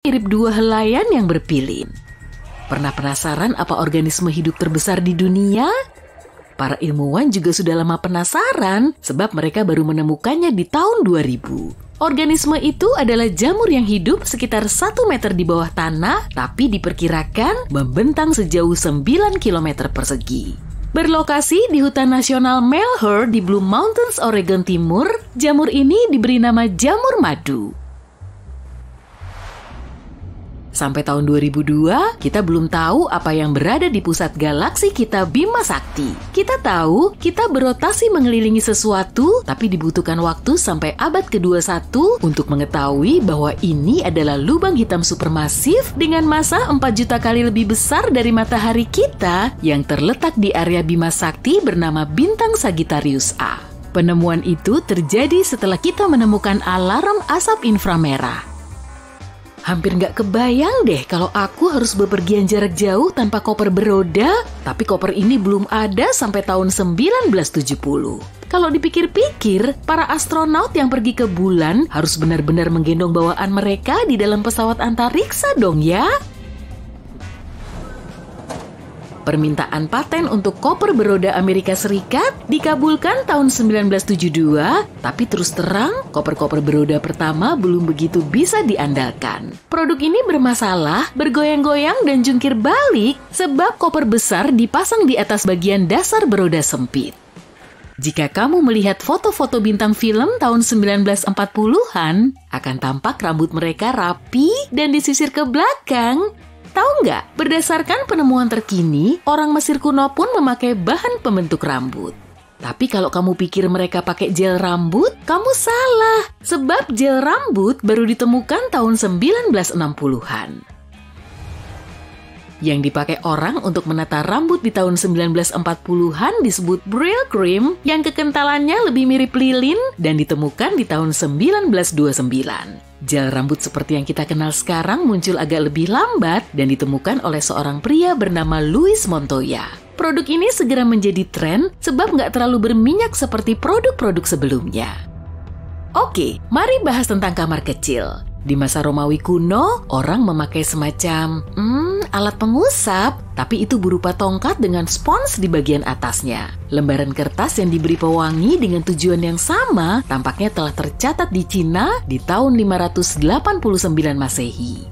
mirip dua helaian yang berpilin. Pernah penasaran apa organisme hidup terbesar di dunia? Para ilmuwan juga sudah lama penasaran sebab mereka baru menemukannya di tahun 2000. Organisme itu adalah jamur yang hidup sekitar 1 meter di bawah tanah, tapi diperkirakan membentang sejauh 9 km persegi. Berlokasi di Hutan Nasional Malheur di Blue Mountains, Oregon Timur, jamur ini diberi nama jamur madu. Sampai tahun 2002, kita belum tahu apa yang berada di pusat galaksi kita Bima Sakti. Kita tahu kita berotasi mengelilingi sesuatu, tapi dibutuhkan waktu sampai abad ke-21 untuk mengetahui bahwa ini adalah lubang hitam supermasif dengan massa 4 juta kali lebih besar dari matahari kita yang terletak di area Bima Sakti bernama bintang Sagittarius A. Penemuan itu terjadi setelah kita menemukan alarm asap inframerah. Hampir nggak kebayang deh kalau aku harus bepergian jarak jauh tanpa koper beroda, tapi koper ini belum ada sampai tahun 1970. Kalau dipikir-pikir, para astronaut yang pergi ke bulan harus benar-benar menggendong bawaan mereka di dalam pesawat antariksa dong ya. Permintaan paten untuk koper beroda Amerika Serikat dikabulkan tahun 1972, tapi terus terang, koper-koper beroda pertama belum begitu bisa diandalkan. Produk ini bermasalah, bergoyang-goyang dan jungkir balik sebab koper besar dipasang di atas bagian dasar beroda sempit. Jika kamu melihat foto-foto bintang film tahun 1940-an, akan tampak rambut mereka rapi dan disisir ke belakang. Tahu nggak, berdasarkan penemuan terkini, orang Mesir kuno pun memakai bahan pembentuk rambut. Tapi kalau kamu pikir mereka pakai gel rambut, kamu salah. Sebab gel rambut baru ditemukan tahun 1960-an. Yang dipakai orang untuk menata rambut di tahun 1940-an disebut Brylcreem yang kekentalannya lebih mirip lilin dan ditemukan di tahun 1929. Gel rambut seperti yang kita kenal sekarang muncul agak lebih lambat dan ditemukan oleh seorang pria bernama Louis Montoya. Produk ini segera menjadi tren sebab nggak terlalu berminyak seperti produk-produk sebelumnya. Oke, mari bahas tentang kamar kecil. Di masa Romawi kuno, orang memakai semacam alat pengusap, tapi itu berupa tongkat dengan spons di bagian atasnya. Lembaran kertas yang diberi pewangi dengan tujuan yang sama tampaknya telah tercatat di Cina di tahun 589 Masehi.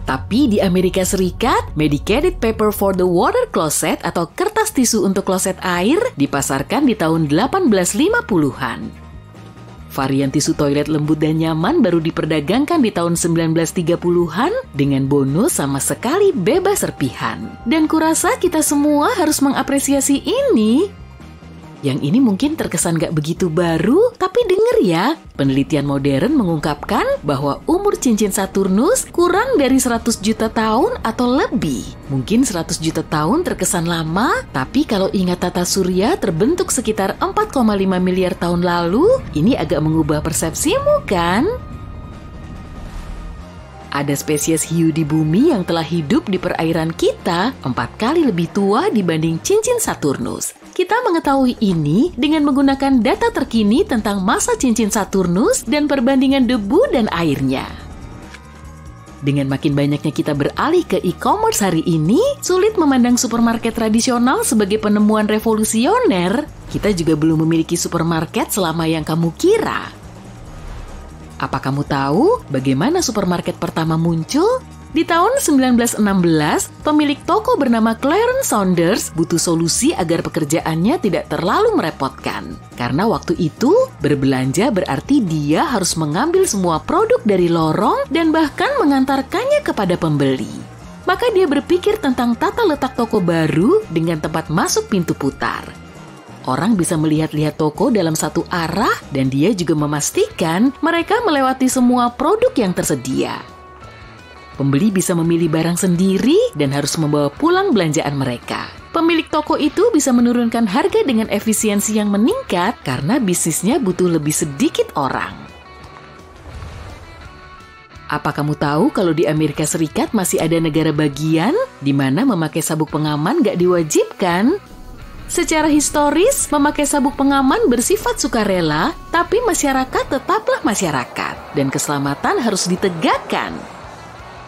Tapi di Amerika Serikat, medicated paper for the water closet atau kertas tisu untuk kloset air dipasarkan di tahun 1850-an. Varian tisu toilet lembut dan nyaman baru diperdagangkan di tahun 1930-an dengan bonus sama sekali bebas serpihan. Dan kurasa kita semua harus mengapresiasi ini. Yang ini mungkin terkesan gak begitu baru, tapi denger ya, penelitian modern mengungkapkan bahwa umur cincin Saturnus kurang dari 100 juta tahun atau lebih. Mungkin 100 juta tahun terkesan lama, tapi kalau ingat tata surya terbentuk sekitar 4,5 miliar tahun lalu, ini agak mengubah persepsimu kan? Ada spesies hiu di bumi yang telah hidup di perairan kita 4 kali lebih tua dibanding cincin Saturnus. Kita mengetahui ini dengan menggunakan data terkini tentang massa cincin Saturnus dan perbandingan debu dan airnya. Dengan makin banyaknya kita beralih ke e-commerce hari ini, sulit memandang supermarket tradisional sebagai penemuan revolusioner. Kita juga belum memiliki supermarket selama yang kamu kira. Apa kamu tahu bagaimana supermarket pertama muncul? Di tahun 1916, pemilik toko bernama Clarence Saunders butuh solusi agar pekerjaannya tidak terlalu merepotkan. Karena waktu itu, berbelanja berarti dia harus mengambil semua produk dari lorong dan bahkan mengantarkannya kepada pembeli. Maka dia berpikir tentang tata letak toko baru dengan tempat masuk pintu putar. Orang bisa melihat-lihat toko dalam satu arah dan dia juga memastikan mereka melewati semua produk yang tersedia. Pembeli bisa memilih barang sendiri dan harus membawa pulang belanjaan mereka. Pemilik toko itu bisa menurunkan harga dengan efisiensi yang meningkat karena bisnisnya butuh lebih sedikit orang. Apa kamu tahu kalau di Amerika Serikat masih ada negara bagian di mana memakai sabuk pengaman gak diwajibkan? Secara historis, memakai sabuk pengaman bersifat sukarela, tapi masyarakat tetaplah masyarakat, dan keselamatan harus ditegakkan.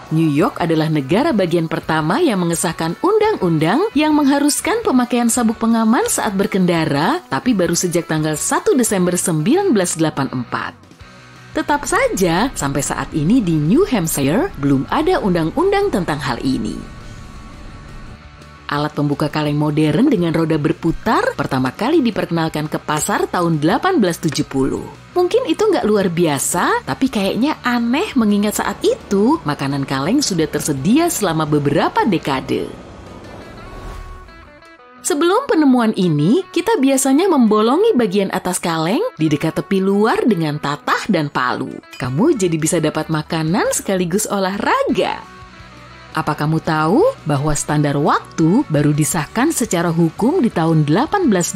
New York adalah negara bagian pertama yang mengesahkan undang-undang yang mengharuskan pemakaian sabuk pengaman saat berkendara, tapi baru sejak tanggal 1 Desember 1984. Tetap saja, sampai saat ini di New Hampshire belum ada undang-undang tentang hal ini. Alat pembuka kaleng modern dengan roda berputar pertama kali diperkenalkan ke pasar tahun 1870. Mungkin itu nggak luar biasa, tapi kayaknya aneh mengingat saat itu makanan kaleng sudah tersedia selama beberapa dekade. Sebelum penemuan ini, kita biasanya membolongi bagian atas kaleng di dekat tepi luar dengan tatah dan palu. Kamu jadi bisa dapat makanan sekaligus olahraga. Apa kamu tahu bahwa standar waktu baru disahkan secara hukum di tahun 1880?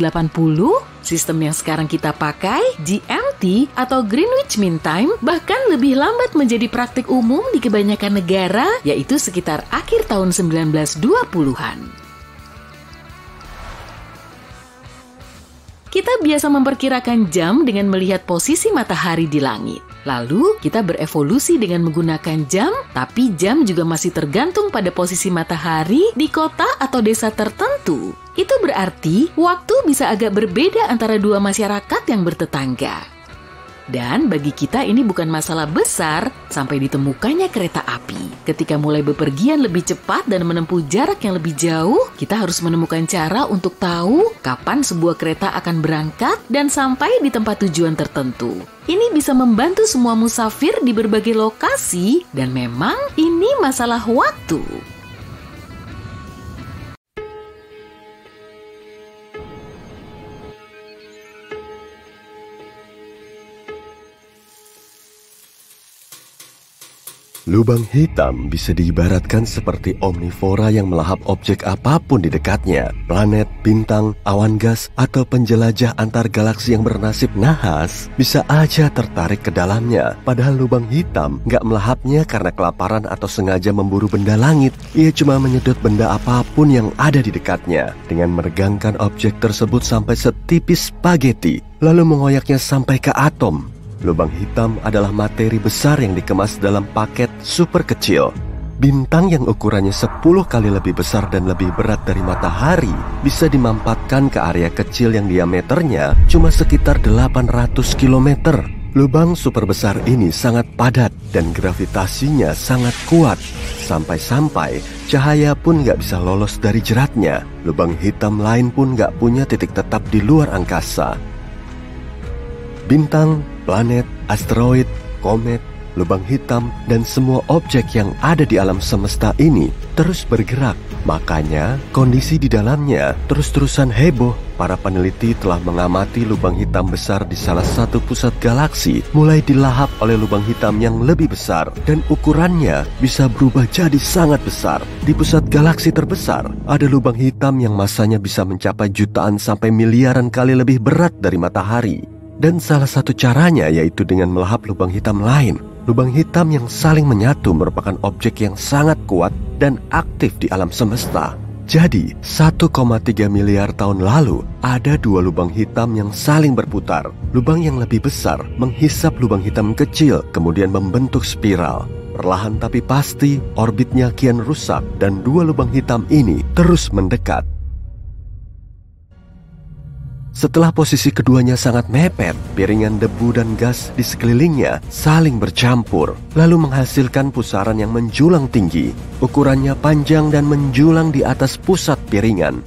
Sistem yang sekarang kita pakai, GMT atau Greenwich Mean Time, bahkan lebih lambat menjadi praktik umum di kebanyakan negara, yaitu sekitar akhir tahun 1920-an. Kita biasa memperkirakan jam dengan melihat posisi matahari di langit. Lalu, kita berevolusi dengan menggunakan jam, tapi jam juga masih tergantung pada posisi matahari di kota atau desa tertentu. Itu berarti, waktu bisa agak berbeda antara dua masyarakat yang bertetangga. Dan bagi kita ini bukan masalah besar sampai ditemukannya kereta api. Ketika mulai bepergian lebih cepat dan menempuh jarak yang lebih jauh, kita harus menemukan cara untuk tahu kapan sebuah kereta akan berangkat dan sampai di tempat tujuan tertentu. Ini bisa membantu semua musafir di berbagai lokasi dan memang ini masalah waktu. Lubang hitam bisa diibaratkan seperti omnivora yang melahap objek apapun di dekatnya. Planet, bintang, awan gas, atau penjelajah antar galaksi yang bernasib nahas bisa aja tertarik ke dalamnya. Padahal lubang hitam nggak melahapnya karena kelaparan atau sengaja memburu benda langit. Ia cuma menyedot benda apapun yang ada di dekatnya dengan meregangkan objek tersebut sampai setipis spaghetti, lalu mengoyaknya sampai ke atom. Lubang hitam adalah materi besar yang dikemas dalam paket super kecil. Bintang yang ukurannya 10 kali lebih besar dan lebih berat dari matahari bisa dimampatkan ke area kecil yang diameternya cuma sekitar 800 km. Lubang super besar ini sangat padat dan gravitasinya sangat kuat. Sampai-sampai cahaya pun nggak bisa lolos dari jeratnya. Lubang hitam lain pun nggak punya titik tetap di luar angkasa. Bintang, planet, asteroid, komet, lubang hitam, dan semua objek yang ada di alam semesta ini terus bergerak. Makanya, kondisi di dalamnya terus-terusan heboh. Para peneliti telah mengamati lubang hitam besar di salah satu pusat galaksi mulai dilahap oleh lubang hitam yang lebih besar, dan ukurannya bisa berubah jadi sangat besar. Di pusat galaksi terbesar, ada lubang hitam yang masanya bisa mencapai jutaan sampai miliaran kali lebih berat dari matahari. Dan salah satu caranya yaitu dengan melahap lubang hitam lain. Lubang hitam yang saling menyatu merupakan objek yang sangat kuat dan aktif di alam semesta. Jadi, 1,3 miliar tahun lalu, ada dua lubang hitam yang saling berputar. Lubang yang lebih besar menghisap lubang hitam kecil, kemudian membentuk spiral. Perlahan tapi pasti, orbitnya kian rusak dan dua lubang hitam ini terus mendekat. Setelah posisi keduanya sangat mepet, piringan debu dan gas di sekelilingnya saling bercampur, lalu menghasilkan pusaran yang menjulang tinggi. Ukurannya panjang dan menjulang di atas pusat piringan.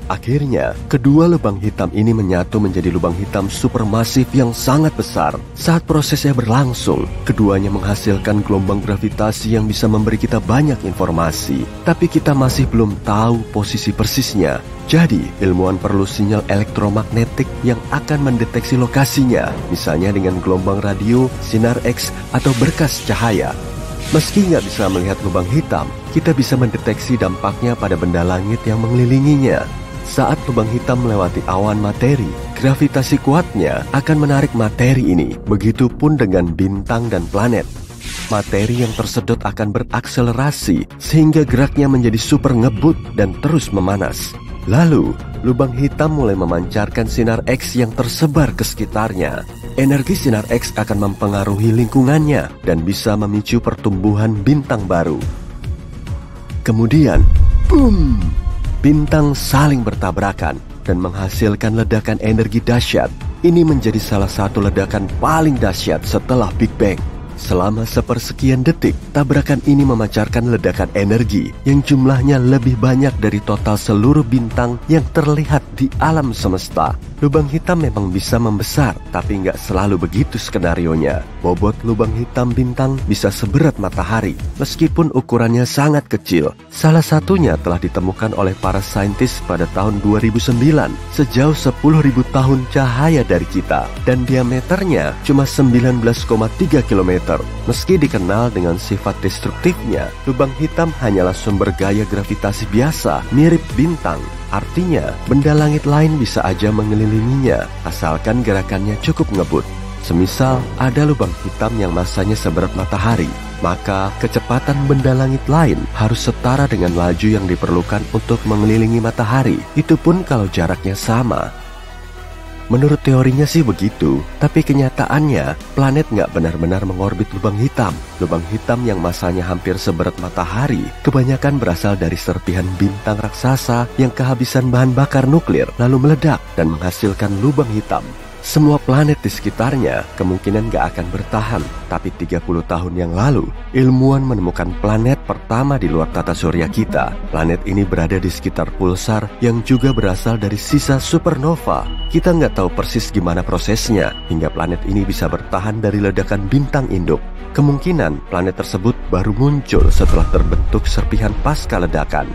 Akhirnya, kedua lubang hitam ini menyatu menjadi lubang hitam supermasif yang sangat besar. Saat prosesnya berlangsung, keduanya menghasilkan gelombang gravitasi yang bisa memberi kita banyak informasi. Tapi kita masih belum tahu posisi persisnya. Jadi, ilmuwan perlu sinyal elektromagnetik yang akan mendeteksi lokasinya, misalnya dengan gelombang radio, sinar X, atau berkas cahaya. Meski nggak bisa melihat lubang hitam, kita bisa mendeteksi dampaknya pada benda langit yang mengelilinginya. Saat lubang hitam melewati awan materi, gravitasi kuatnya akan menarik materi ini. Begitupun dengan bintang dan planet. Materi yang tersedot akan berakselerasi sehingga geraknya menjadi super ngebut dan terus memanas. Lalu, lubang hitam mulai memancarkan sinar X yang tersebar ke sekitarnya. Energi sinar X akan mempengaruhi lingkungannya dan bisa memicu pertumbuhan bintang baru. Kemudian, boom! Bintang saling bertabrakan dan menghasilkan ledakan energi dahsyat. Ini menjadi salah satu ledakan paling dahsyat setelah Big Bang. Selama sepersekian detik, tabrakan ini memancarkan ledakan energi yang jumlahnya lebih banyak dari total seluruh bintang yang terlihat di alam semesta. Lubang hitam memang bisa membesar, tapi nggak selalu begitu skenarionya. Bobot lubang hitam bintang bisa seberat matahari, meskipun ukurannya sangat kecil. Salah satunya telah ditemukan oleh para saintis pada tahun 2009, sejauh 10.000 tahun cahaya dari kita, dan diameternya cuma 19,3 km. Meski dikenal dengan sifat destruktifnya, lubang hitam hanyalah sumber gaya gravitasi biasa, mirip bintang. Artinya, benda langit lain bisa aja mengelilinginya, asalkan gerakannya cukup ngebut. Semisal ada lubang hitam yang masanya seberat matahari, maka kecepatan benda langit lain harus setara dengan laju yang diperlukan untuk mengelilingi matahari. Itu pun kalau jaraknya sama. Menurut teorinya sih begitu, tapi kenyataannya planet nggak benar-benar mengorbit lubang hitam. Lubang hitam yang masanya hampir seberat matahari kebanyakan berasal dari serpihan bintang raksasa yang kehabisan bahan bakar nuklir lalu meledak dan menghasilkan lubang hitam. Semua planet di sekitarnya kemungkinan gak akan bertahan. Tapi 30 tahun yang lalu, ilmuwan menemukan planet pertama di luar tata surya kita. Planet ini berada di sekitar pulsar yang juga berasal dari sisa supernova. Kita nggak tahu persis gimana prosesnya hingga planet ini bisa bertahan dari ledakan bintang induk. Kemungkinan planet tersebut baru muncul setelah terbentuk serpihan pasca ledakan.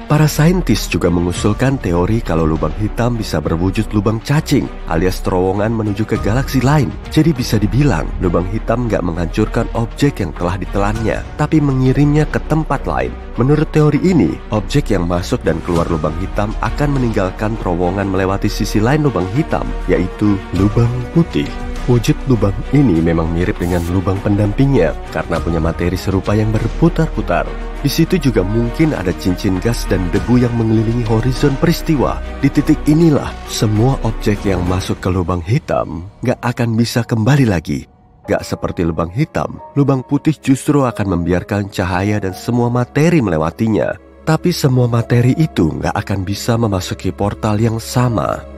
Para saintis juga mengusulkan teori kalau lubang hitam bisa berwujud lubang cacing alias terowongan menuju ke galaksi lain. Jadi bisa dibilang lubang hitam nggak menghancurkan objek yang telah ditelannya, tapi mengirimnya ke tempat lain. Menurut teori ini, objek yang masuk dan keluar lubang hitam akan meninggalkan terowongan melewati sisi lain lubang hitam, yaitu lubang putih. Wujud lubang ini memang mirip dengan lubang pendampingnya karena punya materi serupa yang berputar-putar. Di situ juga mungkin ada cincin gas dan debu yang mengelilingi horizon peristiwa. Di titik inilah semua objek yang masuk ke lubang hitam gak akan bisa kembali lagi. Gak seperti lubang hitam, lubang putih justru akan membiarkan cahaya dan semua materi melewatinya. Tapi semua materi itu gak akan bisa memasuki portal yang sama.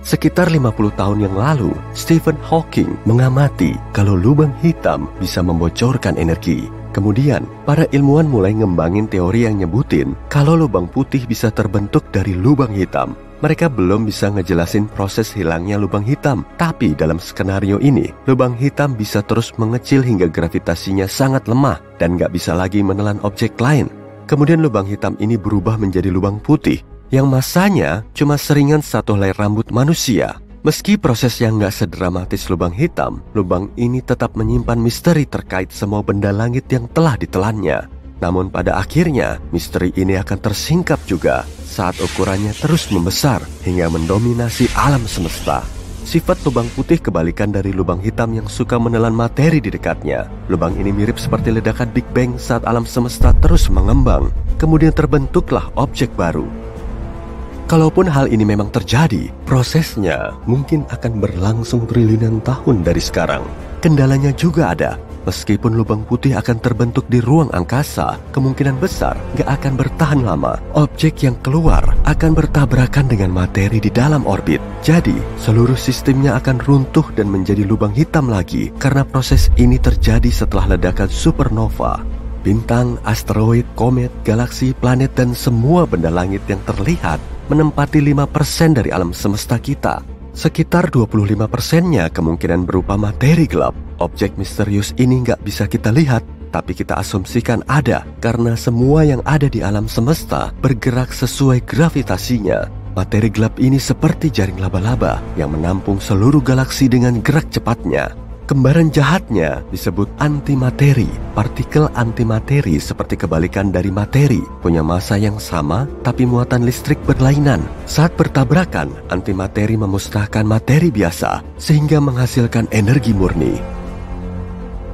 Sekitar 50 tahun yang lalu, Stephen Hawking mengamati kalau lubang hitam bisa membocorkan energi. Kemudian, para ilmuwan mulai ngembangin teori yang nyebutin kalau lubang putih bisa terbentuk dari lubang hitam. Mereka belum bisa ngejelasin proses hilangnya lubang hitam, tapi dalam skenario ini, lubang hitam bisa terus mengecil hingga gravitasinya sangat lemah dan gak bisa lagi menelan objek lain. Kemudian lubang hitam ini berubah menjadi lubang putih yang masanya cuma seringan satu helai rambut manusia. Meski prosesnya nggak sedramatis lubang hitam, lubang ini tetap menyimpan misteri terkait semua benda langit yang telah ditelannya. Namun pada akhirnya, misteri ini akan tersingkap juga saat ukurannya terus membesar hingga mendominasi alam semesta. Sifat lubang putih kebalikan dari lubang hitam yang suka menelan materi di dekatnya. Lubang ini mirip seperti ledakan Big Bang saat alam semesta terus mengembang. Kemudian terbentuklah objek baru. Kalaupun hal ini memang terjadi, prosesnya mungkin akan berlangsung triliunan tahun dari sekarang. Kendalanya juga ada. Meskipun lubang putih akan terbentuk di ruang angkasa, kemungkinan besar gak akan bertahan lama. Objek yang keluar akan bertabrakan dengan materi di dalam orbit. Jadi, seluruh sistemnya akan runtuh dan menjadi lubang hitam lagi karena proses ini terjadi setelah ledakan supernova. Bintang, asteroid, komet, galaksi, planet, dan semua benda langit yang terlihat menempati 5% dari alam semesta kita. Sekitar 25%-nya kemungkinan berupa materi gelap. Objek misterius ini nggak bisa kita lihat, tapi kita asumsikan ada karena semua yang ada di alam semesta bergerak sesuai gravitasinya. Materi gelap ini seperti jaring laba-laba yang menampung seluruh galaksi dengan gerak cepatnya. Kembaran jahatnya disebut antimateri. Partikel antimateri seperti kebalikan dari materi, punya massa yang sama tapi muatan listrik berlainan. Saat bertabrakan, antimateri memusnahkan materi biasa sehingga menghasilkan energi murni.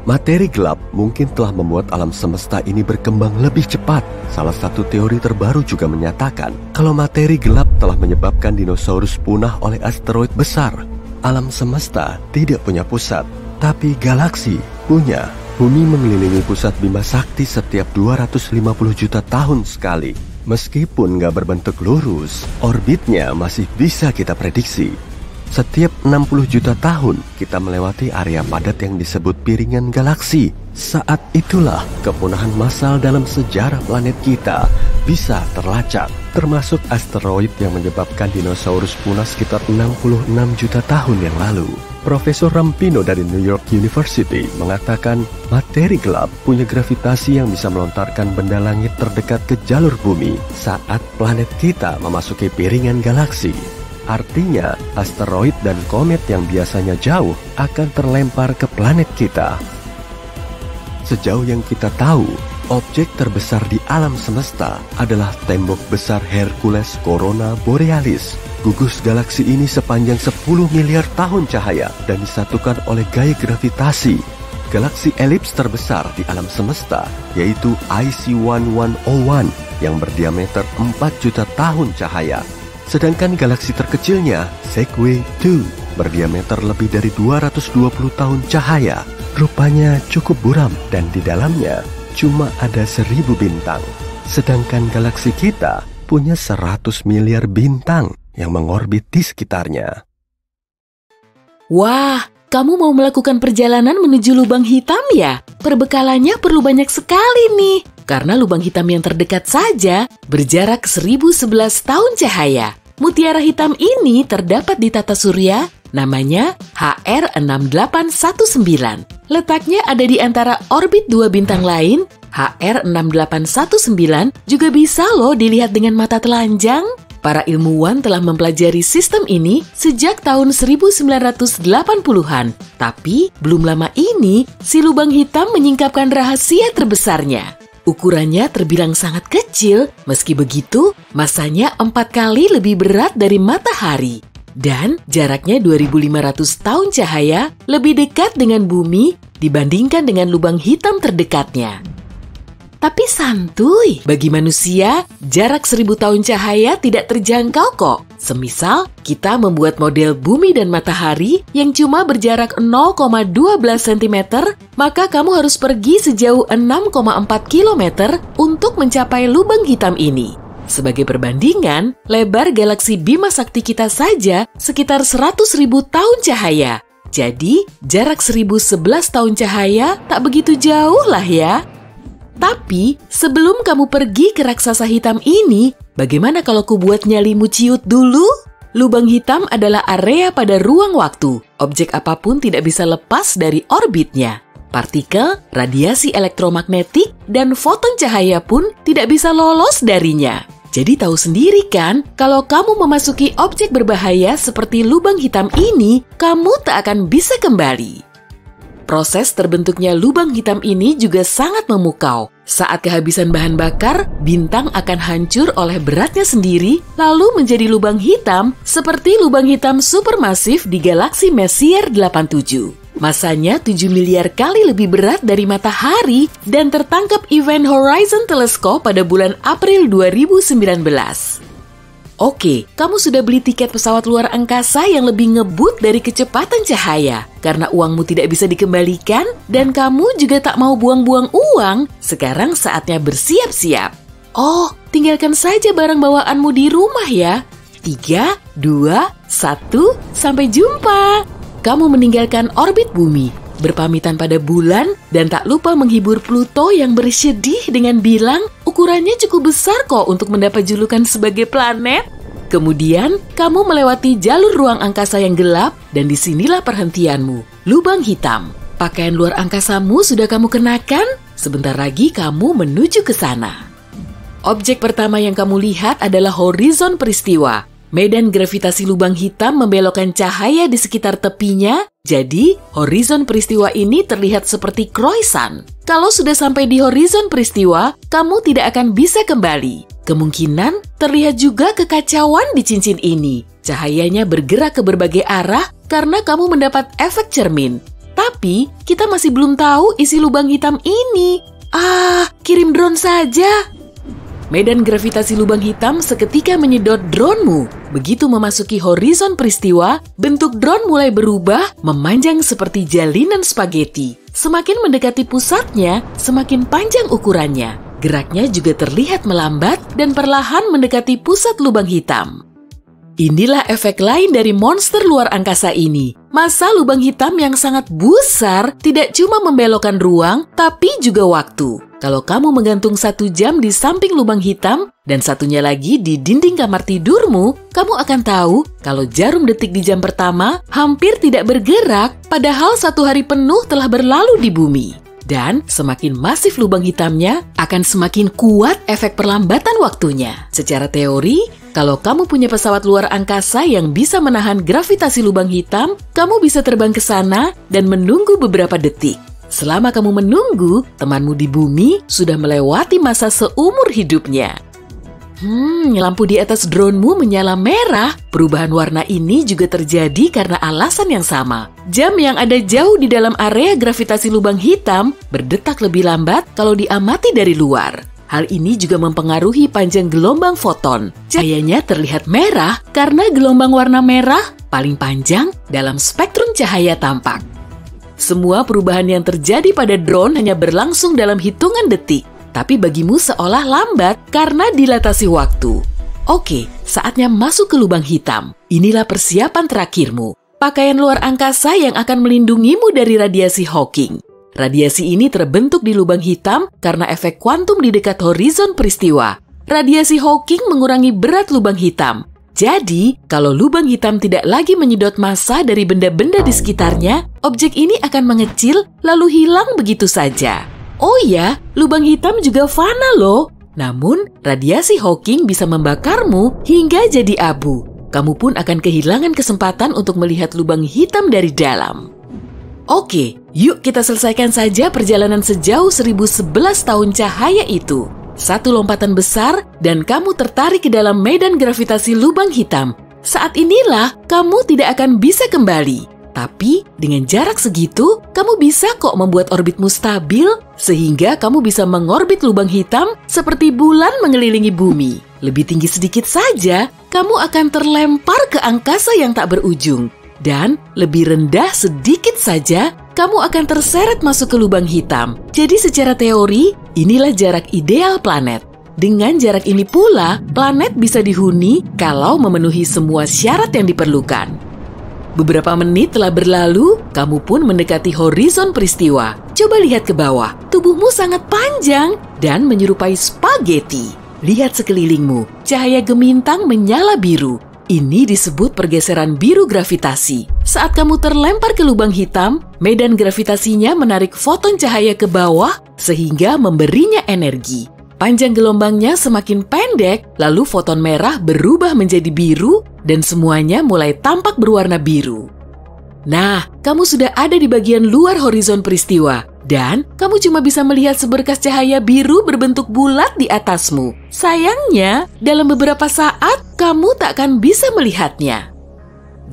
Materi gelap mungkin telah membuat alam semesta ini berkembang lebih cepat. Salah satu teori terbaru juga menyatakan kalau materi gelap telah menyebabkan dinosaurus punah oleh asteroid besar. Alam semesta tidak punya pusat, tapi galaksi punya. Bumi mengelilingi pusat Bima Sakti setiap 250 juta tahun sekali. Meskipun nggak berbentuk lurus, orbitnya masih bisa kita prediksi. Setiap 60 juta tahun, kita melewati area padat yang disebut piringan galaksi. Saat itulah kepunahan massal dalam sejarah planet kita bisa terlacak, termasuk asteroid yang menyebabkan dinosaurus punah sekitar 66 juta tahun yang lalu. Profesor Rampino dari New York University mengatakan materi gelap punya gravitasi yang bisa melontarkan benda langit terdekat ke jalur bumi saat planet kita memasuki piringan galaksi. Artinya, asteroid dan komet yang biasanya jauh akan terlempar ke planet kita. Sejauh yang kita tahu, objek terbesar di alam semesta adalah tembok besar Hercules Corona Borealis. Gugus galaksi ini sepanjang 10 miliar tahun cahaya dan disatukan oleh gaya gravitasi. Galaksi elips terbesar di alam semesta yaitu IC1101 yang berdiameter 4 juta tahun cahaya. Sedangkan galaksi terkecilnya, Segway 2, berdiameter lebih dari 220 tahun cahaya. Rupanya cukup buram dan di dalamnya cuma ada 1000 bintang. Sedangkan galaksi kita punya 100 miliar bintang yang mengorbit di sekitarnya. Wah, kamu mau melakukan perjalanan menuju lubang hitam ya? Perbekalannya perlu banyak sekali nih. Karena lubang hitam yang terdekat saja berjarak 1011 tahun cahaya. Mutiara hitam ini terdapat di tata surya, namanya HR6819. Letaknya ada di antara orbit dua bintang lain. HR6819 juga bisa loh dilihat dengan mata telanjang. Para ilmuwan telah mempelajari sistem ini sejak tahun 1980-an. Tapi belum lama ini, si lubang hitam menyingkapkan rahasia terbesarnya. Ukurannya terbilang sangat kecil, meski begitu, massanya 4 kali lebih berat dari matahari. Dan jaraknya 2500 tahun cahaya lebih dekat dengan bumi dibandingkan dengan lubang hitam terdekatnya. Tapi santuy, bagi manusia, jarak 1000 tahun cahaya tidak terjangkau kok. Semisal, kita membuat model bumi dan matahari yang cuma berjarak 0,12 cm, maka kamu harus pergi sejauh 6,4 km untuk mencapai lubang hitam ini. Sebagai perbandingan, lebar galaksi Bima Sakti kita saja sekitar 100.000 tahun cahaya. Jadi, jarak 1011 tahun cahaya tak begitu jauh lah ya. Tapi, sebelum kamu pergi ke raksasa hitam ini, bagaimana kalau ku buat nyalimu ciut dulu? Lubang hitam adalah area pada ruang waktu. Objek apapun tidak bisa lepas dari orbitnya. Partikel, radiasi elektromagnetik, dan foton cahaya pun tidak bisa lolos darinya. Jadi tahu sendiri kan, kalau kamu memasuki objek berbahaya seperti lubang hitam ini, kamu tak akan bisa kembali. Proses terbentuknya lubang hitam ini juga sangat memukau. Saat kehabisan bahan bakar, bintang akan hancur oleh beratnya sendiri, lalu menjadi lubang hitam seperti lubang hitam supermasif di galaksi Messier 87. Masanya 7 miliar kali lebih berat dari matahari dan tertangkap Event Horizon Telescope pada bulan April 2019. Oke, kamu sudah beli tiket pesawat luar angkasa yang lebih ngebut dari kecepatan cahaya. Karena uangmu tidak bisa dikembalikan dan kamu juga tak mau buang-buang uang, sekarang saatnya bersiap-siap. Oh, tinggalkan saja barang bawaanmu di rumah ya. 3, 2, 1, sampai jumpa. Kamu meninggalkan orbit bumi, berpamitan pada bulan, dan tak lupa menghibur Pluto yang bersedih dengan bilang ukurannya cukup besar kok untuk mendapat julukan sebagai planet. Kemudian, kamu melewati jalur ruang angkasa yang gelap dan disinilah perhentianmu, lubang hitam. Pakaian luar angkasamu sudah kamu kenakan? Sebentar lagi kamu menuju ke sana. Objek pertama yang kamu lihat adalah horizon peristiwa. Medan gravitasi lubang hitam membelokkan cahaya di sekitar tepinya, jadi horizon peristiwa ini terlihat seperti croissant. Kalau sudah sampai di horizon peristiwa, kamu tidak akan bisa kembali. Kemungkinan terlihat juga kekacauan di cincin ini. Cahayanya bergerak ke berbagai arah karena kamu mendapat efek cermin. Tapi kita masih belum tahu isi lubang hitam ini. Kirim drone saja. Medan gravitasi lubang hitam seketika menyedot dronemu. Begitu memasuki horizon peristiwa, bentuk drone mulai berubah, memanjang seperti jalinan spaghetti. Semakin mendekati pusatnya, semakin panjang ukurannya. Geraknya juga terlihat melambat dan perlahan mendekati pusat lubang hitam. Inilah efek lain dari monster luar angkasa ini. Massa lubang hitam yang sangat besar tidak cuma membelokkan ruang, tapi juga waktu. Kalau kamu menggantung 1 jam di samping lubang hitam dan satunya lagi di dinding kamar tidurmu, kamu akan tahu kalau jarum detik di jam pertama hampir tidak bergerak, padahal 1 hari penuh telah berlalu di bumi. Dan semakin masif lubang hitamnya, akan semakin kuat efek perlambatan waktunya. Secara teori, kalau kamu punya pesawat luar angkasa yang bisa menahan gravitasi lubang hitam, kamu bisa terbang ke sana dan menunggu beberapa detik. Selama kamu menunggu, temanmu di bumi sudah melewati masa seumur hidupnya. Lampu di atas dronemu menyala merah. Perubahan warna ini juga terjadi karena alasan yang sama. Jam yang ada jauh di dalam area gravitasi lubang hitam berdetak lebih lambat kalau diamati dari luar. Hal ini juga mempengaruhi panjang gelombang foton. Cahayanya terlihat merah karena gelombang warna merah paling panjang dalam spektrum cahaya tampak. Semua perubahan yang terjadi pada drone hanya berlangsung dalam hitungan detik. Tapi bagimu seolah lambat karena dilatasi waktu. Oke, saatnya masuk ke lubang hitam. Inilah persiapan terakhirmu. Pakaian luar angkasa yang akan melindungimu dari radiasi Hawking. Radiasi ini terbentuk di lubang hitam karena efek kuantum di dekat horizon peristiwa. Radiasi Hawking mengurangi berat lubang hitam. Jadi, kalau lubang hitam tidak lagi menyedot massa dari benda-benda di sekitarnya, objek ini akan mengecil lalu hilang begitu saja. Oh ya, lubang hitam juga fana loh. Namun, radiasi Hawking bisa membakarmu hingga jadi abu. Kamu pun akan kehilangan kesempatan untuk melihat lubang hitam dari dalam. Oke, yuk kita selesaikan saja perjalanan sejauh 1011 tahun cahaya itu. 1 lompatan besar dan kamu tertarik ke dalam medan gravitasi lubang hitam. Saat inilah kamu tidak akan bisa kembali. Tapi, dengan jarak segitu, kamu bisa kok membuat orbitmu stabil, sehingga kamu bisa mengorbit lubang hitam seperti bulan mengelilingi bumi. Lebih tinggi sedikit saja, kamu akan terlempar ke angkasa yang tak berujung. Dan lebih rendah sedikit saja, kamu akan terseret masuk ke lubang hitam. Jadi secara teori, inilah jarak ideal planet. Dengan jarak ini pula, planet bisa dihuni kalau memenuhi semua syarat yang diperlukan. Beberapa menit telah berlalu, kamu pun mendekati horizon peristiwa. Coba lihat ke bawah, tubuhmu sangat panjang dan menyerupai spaghetti. Lihat sekelilingmu, cahaya gemintang menyala biru. Ini disebut pergeseran biru gravitasi. Saat kamu terlempar ke lubang hitam, medan gravitasinya menarik foton cahaya ke bawah sehingga memberinya energi. Panjang gelombangnya semakin pendek, lalu foton merah berubah menjadi biru dan semuanya mulai tampak berwarna biru. Nah, kamu sudah ada di bagian luar horizon peristiwa dan kamu cuma bisa melihat seberkas cahaya biru berbentuk bulat di atasmu. Sayangnya, dalam beberapa saat kamu tak akan bisa melihatnya.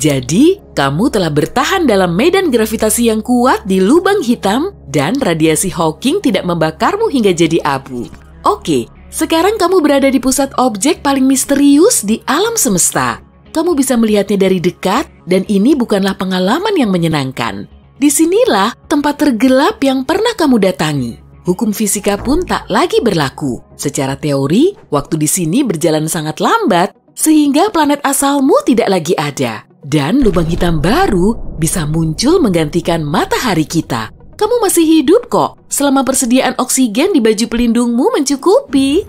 Jadi, kamu telah bertahan dalam medan gravitasi yang kuat di lubang hitam dan radiasi Hawking tidak membakarmu hingga jadi abu. Oke, sekarang kamu berada di pusat objek paling misterius di alam semesta. Kamu bisa melihatnya dari dekat, dan ini bukanlah pengalaman yang menyenangkan. Disinilah tempat tergelap yang pernah kamu datangi. Hukum fisika pun tak lagi berlaku. Secara teori, waktu di sini berjalan sangat lambat, sehingga planet asalmu tidak lagi ada. Dan lubang hitam baru bisa muncul menggantikan matahari kita. Kamu masih hidup kok, selama persediaan oksigen di baju pelindungmu mencukupi.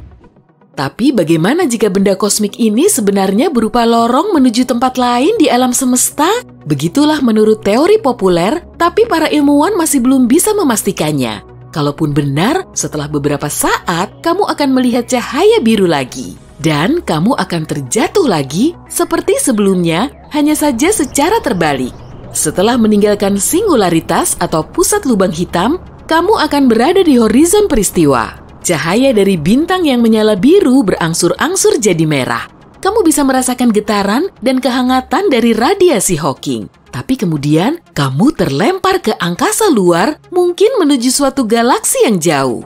Tapi bagaimana jika benda kosmik ini sebenarnya berupa lorong menuju tempat lain di alam semesta? Begitulah menurut teori populer, tapi para ilmuwan masih belum bisa memastikannya. Kalaupun benar, setelah beberapa saat, kamu akan melihat cahaya biru lagi. Dan kamu akan terjatuh lagi seperti sebelumnya, hanya saja secara terbalik. Setelah meninggalkan singularitas atau pusat lubang hitam, kamu akan berada di horizon peristiwa. Cahaya dari bintang yang menyala biru berangsur-angsur jadi merah. Kamu bisa merasakan getaran dan kehangatan dari radiasi Hawking. tapi kemudian kamu terlempar ke angkasa luar, mungkin menuju suatu galaksi yang jauh.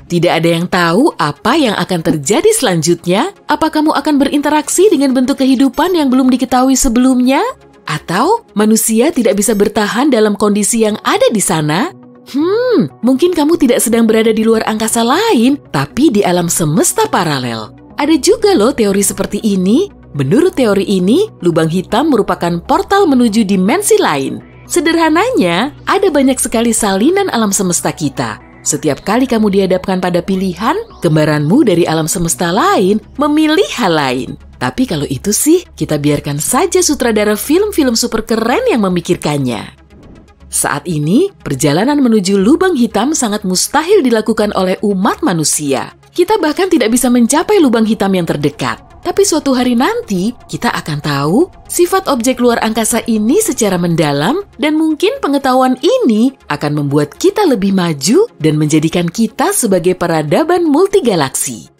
Tidak ada yang tahu apa yang akan terjadi selanjutnya. Apa kamu akan berinteraksi dengan bentuk kehidupan yang belum diketahui sebelumnya? Atau manusia tidak bisa bertahan dalam kondisi yang ada di sana? Mungkin kamu tidak sedang berada di luar angkasa lain, tapi di alam semesta paralel. Ada juga loh teori seperti ini. Menurut teori ini, lubang hitam merupakan portal menuju dimensi lain. Sederhananya, ada banyak sekali salinan alam semesta kita. Setiap kali kamu dihadapkan pada pilihan, kembaranmu dari alam semesta lain memilih hal lain. Tapi kalau itu sih, kita biarkan saja sutradara film-film super keren yang memikirkannya. Saat ini, perjalanan menuju lubang hitam sangat mustahil dilakukan oleh umat manusia. Kita bahkan tidak bisa mencapai lubang hitam yang terdekat. Tapi suatu hari nanti, kita akan tahu sifat objek luar angkasa ini secara mendalam, dan mungkin pengetahuan ini akan membuat kita lebih maju dan menjadikan kita sebagai peradaban multigalaksi.